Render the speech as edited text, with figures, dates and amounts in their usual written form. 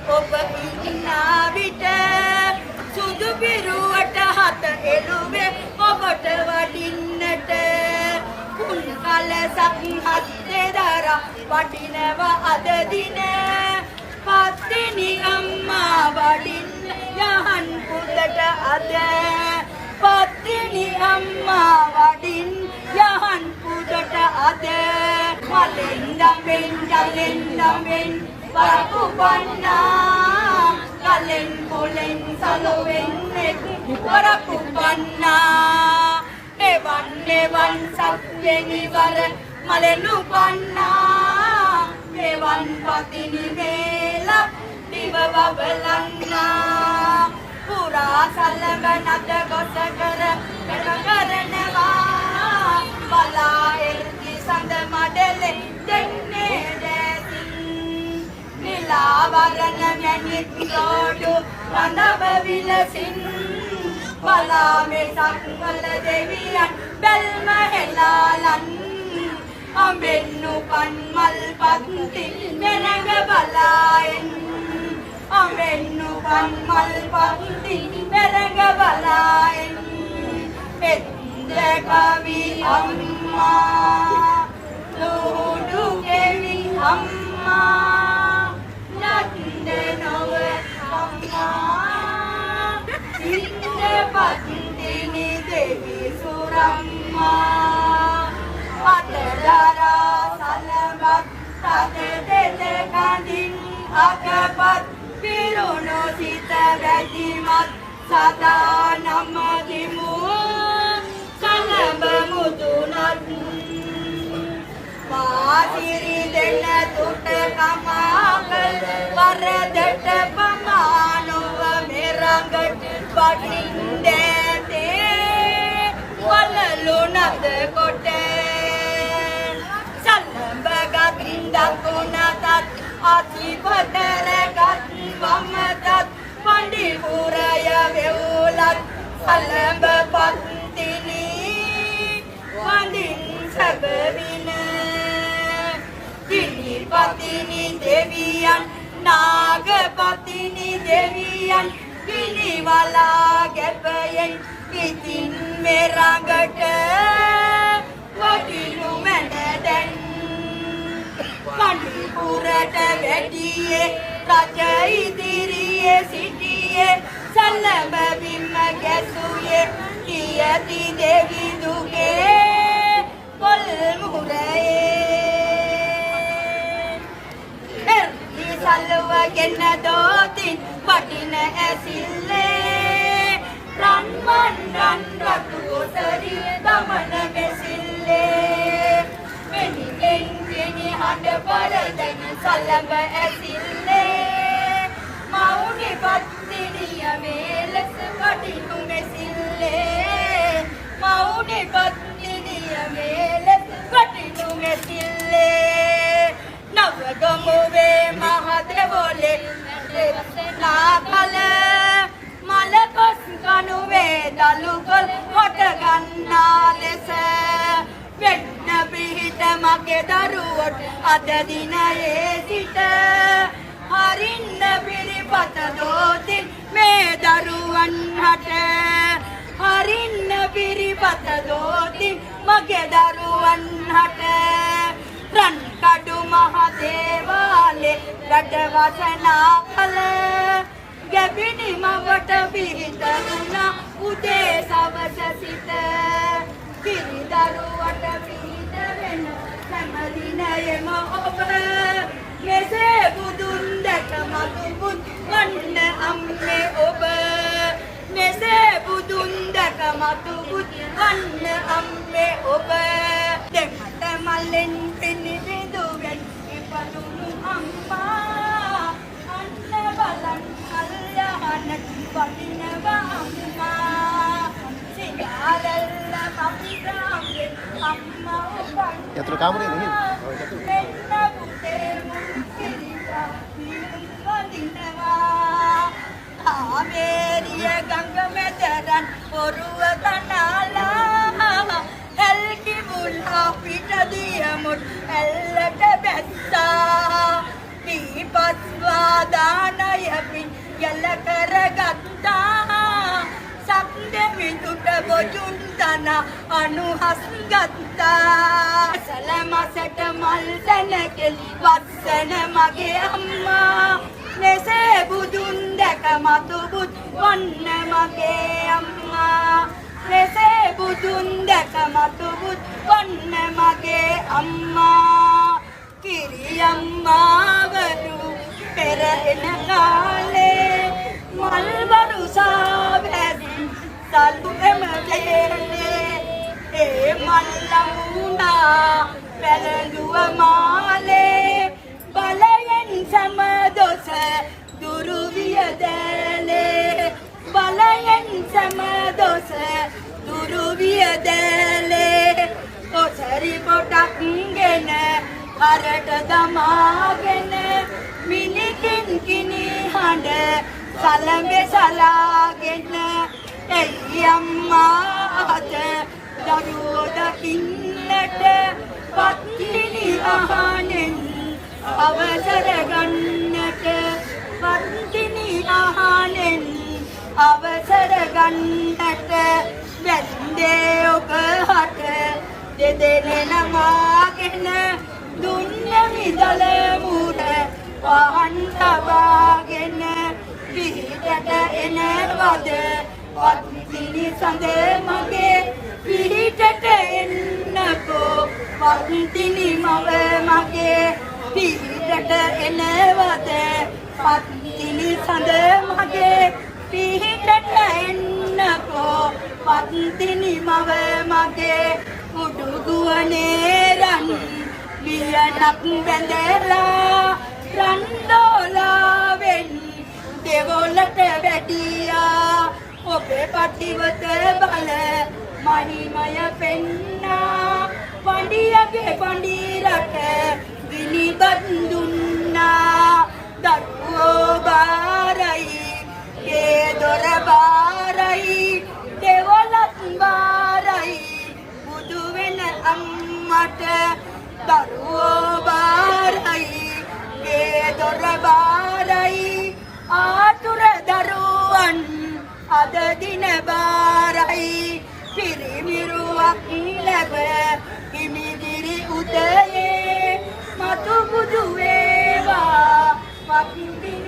ඔබ ඉන්නා විට සුදු පිරුවට හත එළුවේ ඔබට වඩින්නට කුන් කලසක් හත්තේ දරා වඩිනව අද දින පත්තිනි අම්මා වඩින්න යහන් පුතට අද පත්තිනි අම්මා වඩින් යහන් පුතට අද මලෙන් දඹෙන් ජලෙන් දඹෙන් වරපු පන්නා කලෙන් පොලෙන් සලොවෙන් එක් වරපු පන්නා එවන් සත්වෙනි වර මලෙනු පන්නා එවන් පතිනි වේලක් දිව වවලන්නා පුරා සල්ලඹ නද ගොස කර කරනවා බලා එල්කි සඳ මඩලෙ දෙන්නේ දැසින් නිලා වරණ මැණික් රෝඩු රඳව විලසින් බලා මේ සක්වල දෙවියන් බැල්ම හෙලාලන් අඹෙන්නු පන්මල් පත්ති මෙනග බලායෙන් අඹෙන්නු පන්මල් පත්ති මෙනග බලායෙන් එත්ද කවි අම්මා ලෝඩු කෙවි අම්මා නත්ද නොව අම්මා ඉන්න පත්තිනි දෙවි සුරම්මා අතදරා සලබක් සත දෙත කඳින් අකපත් පිරුණු සිත වැදිමත් සදා නමදිමු සලබ මුදුනත් මාසිරි දෙන තුට කමාකල් වරදට පමානුව මෙරඟට වටින්දෑතේ වලලු නද කොට දකුණතත් අතිපතරගත් වමතත් පණ්ඩිපුරය වෙවුලත් සලඹ පත්තිනි වඳින් සැබවින ගිනිපතිනි දෙවියන් නාගපතිනි දෙවියන් ගිනිවලා ගැපයෙන් ඉතින් මෙරඟට වටිනු මැන දැන් පණ්ඩිපුරට වැඩියේ රජ ඉදිරියේ සිටියේ සල්ලඹ බිම ගැසුයේ කියති දෙවි දුගේ පොල් මුහුරේ එර්ලි සල්ව ගෙන දෝතින් වටින ඇසිල්ලේ රන්මන් රන් රතු කොසරි දමන මෙසිල්ලේ මෙනි හඬ පරදන සලඹ ඇසිල්ලේ මවුනි පත්තිනිය මේලස වටිනු මෙසිල්ලේ මවුනි පත්තිනිය මේලස වටිනු මෙසිල්ලේ නවගමුවේ මහදෙවොලේ නාකල මලකොස් කනුවේ දලුකොල් හොට ගන්නා ලෙස වෙන්න පිහිට මගේ දරුවොත් අද දිනයේ සිට හරින්න පිරිපත දෝතින් මේ දරුවන් හට හරින්න පිරිපත දෝතින් මගේ දරුවන් හට රන් කඩු මහ දේවාලේ රට වසනා කල ගැබිනි මවට පිහිට වුණා උදේ සවස සිට පිරිදරුවට පිහිට වෙන සැමදිනයම ඔබ මෙසේ බුදුන් දැක මතුබුත් වන්න අම්මේ ඔබ මෙසේ බුදුන් දැක මතුබුත් වන්න අම්මේ ඔබ දෙමට මල්ලෙන් පිනිබිදුවෙන් ඉපදුණු අම්මා අන්න බලන් කල්යහන වටිනවා අම්මා Ya terus kamu nih ini. ඇල්ලට බැස්සා දීපස්වාදානය බොජුන් තන අනුහස් ගත්තා සලමසට මල් තන කෙලි වස්සන මගේ අම්මා මෙසේ බුදුන් දැක මතු බුද් වන්න මගේ අම්මා මෙසේ බුදුන් දැක මතු බුද් වන්න මගේ අම්මා කිරි අම්මාවරු පෙර එන කාලේ මල් වරුසා වැදින් සල්ලු එමදේනේ ඒ මල් ලමුණා පැලඳුව මාලේ බලයෙන් සමදොස දුරු වියදැලේ බලයෙන් සමදොස දුරු වියදැලේ ඔසරි පොටක් ගෙන හරට දමාගෙන මිනිකින් කිනි හඬ සලඹේ සලාගෙන එයි අම්මා අත දරුවෝ දකින්නට පත්තිනි අහනෙන් අවසර ගන්නට පත්තිනි අහනෙන් අවසර ගන්නට වැන්දේ ඔබ හට දෙදෙන නමාගෙන දුන්න මිදල මුර පහන් තබාගෙන පිහිටට එනවද පත්තිනි සඳ මගේ පිහිටට එන්නකෝ පත්තිනි මව මගේ පිහිටට එනවද පත්තිනි සඳ මගේ පිහිටට එන්නකෝ පත්තිනි මව මගේ උඩුගුවනේ රන් වියනක් බැඳලා රන්දෝලාවෙන් දෙවොලට වැඩියා ඔබේ පටිවත බල මහිමය පෙන්නා පණ්ඩියගේ පණ්ඩිරට ගිනිබත් දුන්නා දරුවෝ බාරයි ඒ දොර බාරයි දෙවොලත් බාරයි බුදු වෙන අම්මට දරුවෝ බාරයි ඒ දොර බාරයි ආතුර දරුවන් අද දින බාරයි පිරිමිරුවක් ලැබ හිමිදිරි උදයේ මතු බුදු වේවා වක්දින